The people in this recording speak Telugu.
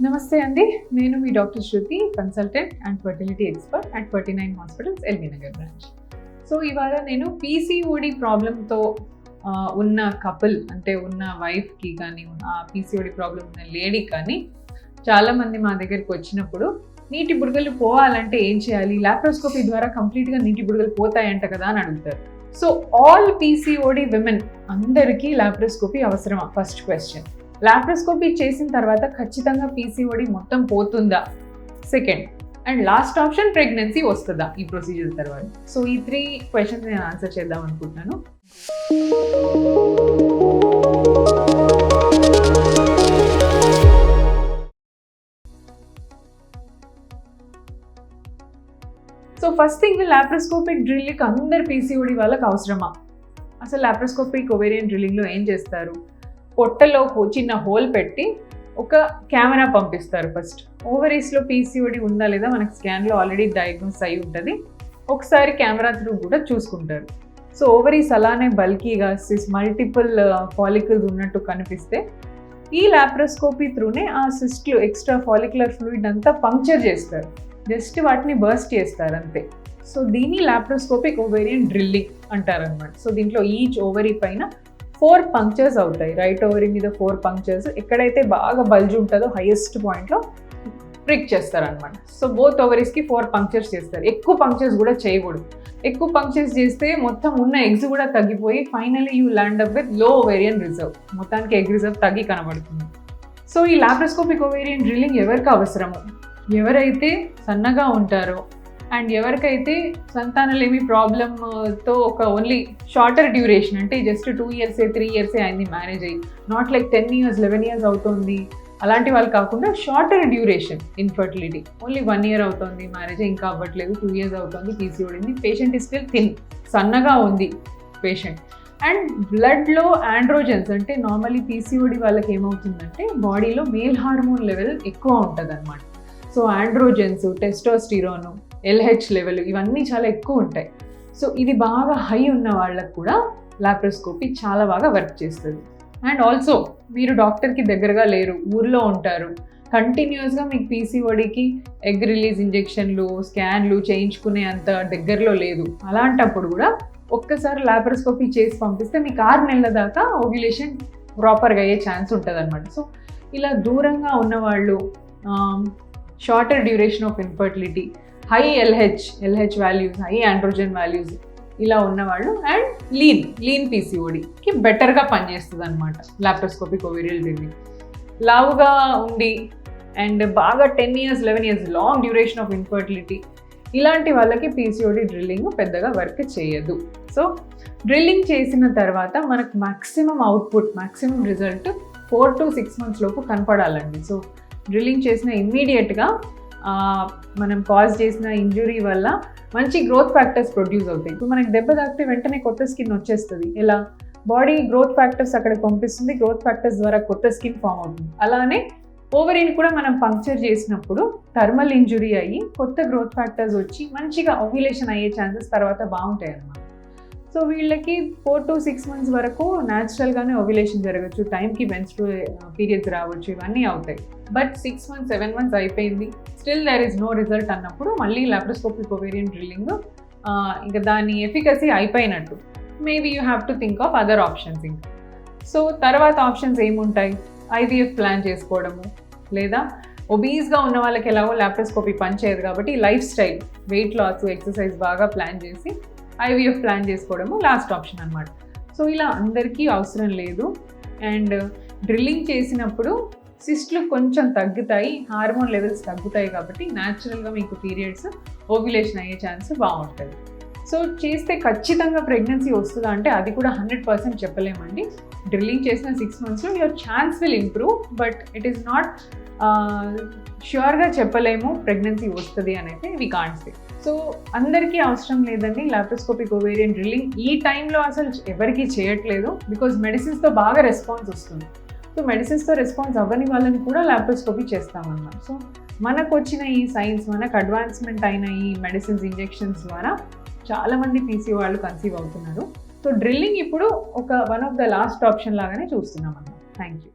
నమస్తే అండి, నేను మీ doctor Shruti, consultant and fertility expert at 49 hospitals, LB Nagar branch. So ఇవాళ నేను పీసీఓడి ప్రాబ్లంతో ఉన్న కపుల్, అంటే ఉన్న వైఫ్కి కానీ, ఆ పీసీఓడి ప్రాబ్లం ఉన్న లేడీ కానీ చాలామంది మా దగ్గరికి వచ్చినప్పుడు నీటి బుడగలు పోవాలంటే ఏం చేయాలి, లాప్రోస్కోపీ ద్వారా కంప్లీట్గా నీటి బుడగలు పోతాయంట కదా అని అడుగుతారు. సో ఆల్ పీసీఓడి విమెన్ అందరికీ లాప్రోస్కోపీ అవసరమా? First question. లాప్రోస్కోపీ చేసిన తర్వాత ఖచ్చితంగా పీసీఓడి మొత్తం పోతుందా? Second. And last option, pregnancy వస్తుందా ఈ ప్రొసీజర్ తర్వాత? సో ఈ 3 క్వశ్చన్స్ నేను ఆన్సర్ చేద్దాం అనుకుంటున్నాను. So first thing, laparoscopic drilling అందరు పీసీఓడి వాళ్ళకి అవసరమా? అసలు లాప్రోస్కోపిక్ ఓవేరియన్ డ్రిల్లింగ్లో ఏం చేస్తారు? పొట్టలో చిన్న హోల్ పెట్టి ఒక కెమెరా పంపిస్తారు. ఫస్ట్ ఓవరీస్లో పీసీఓడి ఉందా లేదా మనకు స్కాన్లో ఆల్రెడీ డయాగ్నోస్ అయి ఉంటుంది. ఒకసారి కెమెరా త్రూ కూడా చూసుకుంటారు. సో ఓవరీస్ అలానే బల్కీగా మల్టిపుల్ ఫాలికల్స్ ఉన్నట్టు కనిపిస్తే ఈ లాప్రోస్కోపీ త్రూనే ఆ సిస్ట్లు, ఎక్స్ట్రా ఫాలిక్యులర్ ఫ్లూయిడ్ అంతా పంక్చర్ చేస్తారు. జస్ట్ వాటిని బర్స్ట్ చేస్తారు అంతే. సో దీన్ని లాప్రోస్కోపిక్ ఓవేరియన్ డ్రిల్లింగ్ అంటారనమాట. సో దీంట్లో ఈచ్ ఓవరీ పైన 4 పంక్చర్స్ అవుతాయి. రైట్ ఓవరీ మీద 4 పంక్చర్స్, ఎక్కడైతే బాగా బల్జ్ ఉంటుందో హైయెస్ట్ పాయింట్లో ప్రిక్ చేస్తారనమాట. సో బోత్ ఓవరీస్కి 4 పంక్చర్స్ చేస్తారు. ఎక్కువ పంక్చర్స్ కూడా చేయకూడదు. ఎక్కువ పంక్చర్స్ చేస్తే మొత్తం ఉన్న ఎగ్స్ కూడా తగ్గిపోయి finally you land up with లో ఓవేరియన్ రిజర్వ్. మొత్తానికి ఎగ్ రిజర్వ్ తగ్గి కనబడుతుంది. సో ఈ లాప్రోస్కోపిక్ ఓవేరియన్ డ్రిల్లింగ్ ఎవరికి అవసరము? ఎవరైతే సన్నగా ఉంటారో అండ్ ఎవరికైతే సంతానలేమి ప్రాబ్లమ్తో ఒక ఓన్లీ షార్టర్ డ్యూరేషన్, అంటే జస్ట్ 2 years 3 years అయింది మ్యారేజ్ అయ్యి, నాట్ లైక్ 10 years 11 years అవుతుంది అలాంటి వాళ్ళు కాకుండా shorter duration infertility, only 1 year అవుతుంది మ్యారేజ్ ఇంకా అవ్వట్లేదు, 2 years అవుతుంది PCOD, patient is still thin, సన్నగా ఉంది పేషెంట్. అండ్ బ్లడ్లో ఆండ్రోజన్స్, అంటే నార్మల్లీ పీసీఓడి వాళ్ళకి ఏమవుతుందంటే బాడీలో మేల్ హార్మోన్ లెవెల్ ఎక్కువ ఉంటుంది అనమాట. సో ఆండ్రోజన్స్, టెస్టోస్టిరోను, LH లెవెల్ ఇవన్నీ చాలా ఎక్కువ ఉంటాయి. సో ఇది బాగా హై ఉన్న వాళ్ళకు కూడా లాప్రోస్కోపీ చాలా బాగా వర్క్ చేస్తుంది. అండ్ ఆల్సో మీరు డాక్టర్కి దగ్గరగా లేరు, ఊర్లో ఉంటారు, కంటిన్యూస్గా మీకు పీసీఓడికి ఎగ్ రిలీజ్ ఇంజెక్షన్లు, స్కాన్లు చేయించుకునే అంత దగ్గరలో లేదు, అలాంటప్పుడు కూడా ఒక్కసారి లాప్రోస్కోపీ చేసి పంపిస్తే మీకు 6 నెలల దాకా ఓవ్యులేషన్ ప్రాపర్గా అయ్యే ఛాన్స్ ఉంటుంది అనమాట. సో ఇలా దూరంగా ఉన్నవాళ్ళు, shorter duration of infertility, high LH values, high androgen values ఇలా ఉన్నవాళ్ళు, అండ్ లీన్ పీసీఓడికి బెటర్గా పనిచేస్తుంది అనమాట లాప్రోస్కోపిక్ ఓవేరియన్ డ్రిల్లింగ్. లావుగా ఉండి అండ్ బాగా 10 years 11 years long duration of infertility ఇలాంటి వాళ్ళకి పీసీఓడి డ్రిల్లింగ్ పెద్దగా వర్క్ చేయదు. సో డ్రిల్లింగ్ చేసిన తర్వాత మనకు maximum output, maximum result 4 to 6 months లోపు కనపడాలండి. సో డ్రిల్లింగ్ చేసిన ఇమ్మీడియట్గా మనం కాజ్ చేసిన ఇంజురీ వల్ల మంచి గ్రోత్ ఫ్యాక్టర్స్ ప్రొడ్యూస్ అవుతాయి. ఇప్పుడు మనకి దెబ్బ తాకితే వెంటనే కొత్త స్కిన్ వచ్చేస్తుంది. ఎలా? బాడీ గ్రోత్ ఫ్యాక్టర్స్ అక్కడికి పంపిస్తుంది, గ్రోత్ ఫ్యాక్టర్స్ ద్వారా కొత్త స్కిన్ ఫామ్ అవుతుంది. అలానే ఓవరీని కూడా మనం పంక్చర్ చేసినప్పుడు థర్మల్ ఇంజురీ అయ్యి కొత్త గ్రోత్ ఫ్యాక్టర్స్ వచ్చి మంచిగా ఓవ్యులేషన్ అయ్యే ఛాన్సెస్ తర్వాత బాగుంటాయి అన్నమాట. సో వీళ్ళకి 4 to 6 months వరకు న్యాచురల్గానే ఓవ్యులేషన్ జరగచ్చు, టైంకి మెన్స్ట్రువల్ పీరియడ్స్ రావచ్చు, ఇవన్నీ అవుతాయి. బట్ 6 months 7 months అయిపోయింది, still there is no result అన్నప్పుడు మళ్ళీ లాప్రోస్కోపిక్ ఓవేరియన్ డ్రిల్లింగ్ ఇంకా దాని ఎఫికసీ అయిపోయినట్టు. Maybe you have to think of other options. ఇంకా సో తర్వాత ఆప్షన్స్ ఏముంటాయి? IVF ప్లాన్ చేసుకోవడము, లేదా ఒబీస్గా ఉన్న వాళ్ళకి ఎలాగో లాప్రోస్కోపీ పనిచేయదు కాబట్టి life style, weight loss, exercise బాగా ప్లాన్ చేసి IVF ప్లాన్ చేసుకోవడము లాస్ట్ ఆప్షన్ అనమాట. సో ఇలా అందరికీ అవసరం లేదు. అండ్ డ్రిల్లింగ్ చేసినప్పుడు సిస్ట్లు కొంచెం తగ్గుతాయి, హార్మోన్ లెవెల్స్ తగ్గుతాయి కాబట్టి న్యాచురల్గా మీకు పీరియడ్స్, ఓవ్యులేషన్ అయ్యే ఛాన్స్ బాగుంటుంది. సో చేస్తే ఖచ్చితంగా ప్రెగ్నెన్సీ వస్తుందా అంటే అది కూడా 100% చెప్పలేమండి. డ్రిల్లింగ్ చేసిన 6 monthsలో your chance will improve, but it is not ష్యూర్గా చెప్పలేము ప్రెగ్నెన్సీ వస్తుంది అని అయితే వి కాంట్ సే. సో అందరికీ అవసరం లేదండి లాప్రోస్కోపిక్ ఓవేరియన్ డ్రిల్లింగ్. ఈ టైంలో అసలు ఎవరికీ చేయట్లేదు, బికాజ్ మెడిసిన్స్తో బాగా రెస్పాన్స్ వస్తుంది. సో మెడిసిన్స్తో రెస్పాన్స్ అవ్వని వాళ్ళని కూడా లాప్రోస్కోపీ చేస్తామన్నమాట. సో మనకు వచ్చిన ఈ సైన్స్, మనకు అడ్వాన్స్మెంట్ అయిన ఈ మెడిసిన్స్, ఇంజెక్షన్స్ ద్వారా చాలామంది పీసీ వాళ్ళు కన్సీవ్ అవుతున్నారు. సో డ్రిల్లింగ్ ఇప్పుడు ఒక one of the last option లాగానే చూస్తున్నాం అన్నమాట. Thank you.